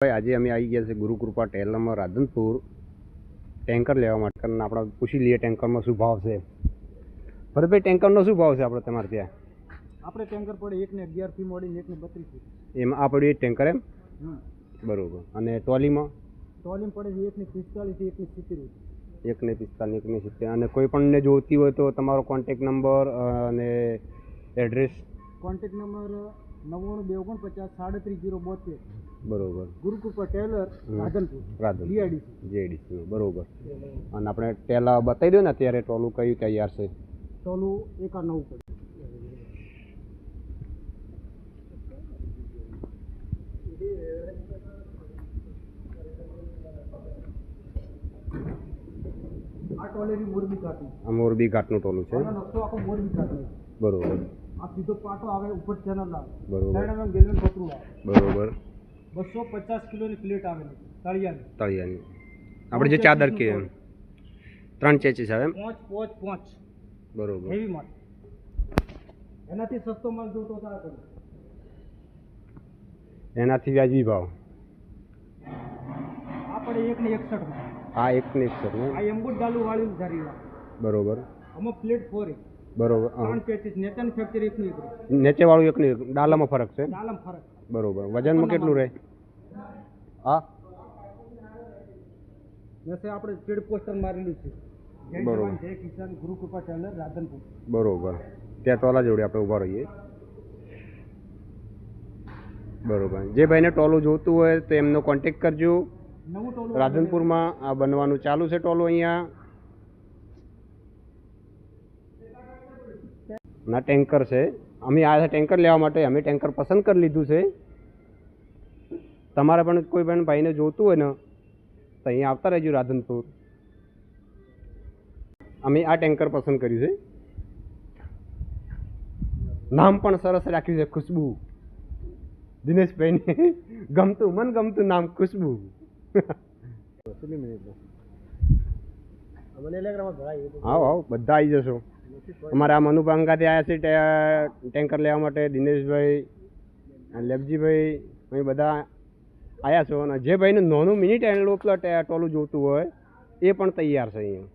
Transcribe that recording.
ભાઈ આજે અમે આવી ગયા છે ગુરુકૃપા ટેલરમાં રાધનપુર ટેન્કર લેવા માટે અને આપણે પૂછી લઈએ ટેન્કરમાં શું ભાવ છે. ભરતભાઈ ટેન્કરનો શું ભાવ છે આપણે તમારે ત્યાં? આપણે ટેન્કર પડે 1,11 થી મોડીને 1,32 એમાં આ પડ્યું એક ટેન્કર એમ બરોબર. અને ટ્રોલીમાં ટોલીમ પડે છે 1,45 થી 1,70. 1,45 1,70. અને કોઈ પણને જોઈતી હોય તો તમારો કોન્ટેક નંબર અને એડ્રેસ? Contact number 99 249 37 072. બરોબર. ગુરુકૃપા ટેલર રાધનપુર જીઆઈડીસી બરોબર. અને આપણે ટેલા બતાવી દો ને અત્યારે ટોલું કયું તૈયાર છે? ટોલું 1,9 પડે. આ ટોલેરી મોરબી ઘાટનું. આ મોરબી ઘાટનું ટોલું છે આનો નકશો આખો મોરબી ઘાટનો. બરોબર. આ સીધો પાટો આવે ઉપર ચેનલ આવે. બરોબર. સાઈડ માં ગેલન પતરું આવે. બરોબર. 250 કિલોની પ્લેટ આવેલી તળિયાની. આપણે જે ચાદર કે 3 ચેચીસ આવે એમ? 5 બરોબર. હેવી માલ. એનાથી સસ્તો માલ જોતો તો આ કરો. એનાથી વ્યાજબી ભાવ. આ પડે 1,61 માં. આ 1,61 ને આ એમ્બુડ ડાલુ વાળી સારી વાત. બરોબર. આમાં પ્લેટ 4 બરોબર. 3 પેચીસ નેતાની ફેક્ચર 1 નીચે વાળું એક ડાલામાં ફરક છે. ડાલમ ફરક. બરોબર. વજનમાં કેટલું રહે? હા જैसे આપણે સ્પીડ પોસ્ટર મારેલું છે. જય બરોબર. જવાન જય કિસાન ગુરુકૃપા ટેલર રાધનપુર. બરોબર. ત્યાં ટોલા જોડે આપણે ઊભા રહીએ. બરોબર. જે ભાઈને ટોલું જોઈતું હોય તો એમનો કોન્ટેક કરજો. નવું ટોલું રાધનપુરમાં આ બનવાનું ચાલુ છે ટોલું. અહીંયા ના ટેન્કર છે. અમે આ ટેન્કર લેવા માટે અમે ટેન્કર પસંદ કરી લીધું છે. તમારે પણ કોઈ પણ ભાઈને જોઈતું હોય ને તો અહીંયા આવતા રહેજો રાધનપુર. અમે આ ટેન્કર પસંદ કર્યું છે. નામ પણ સરસ રાખ્યું છે, ખુશ્બુ. દિનેશભાઈને ગમતું મનગમતું નામ, ખુશ્બુ. આવો આવો બધા આવી જશો. અમારે આ મનુભાંગાથી આવ્યા છે ટેન્કર લેવા માટે. દિનેશભાઈ, લેબજીભાઈ, અહીં બધા આવ્યા છો. અને જે ભાઈને નાનું મિની ટોલું જોતું હોય એ પણ તૈયાર છે અહીંયા.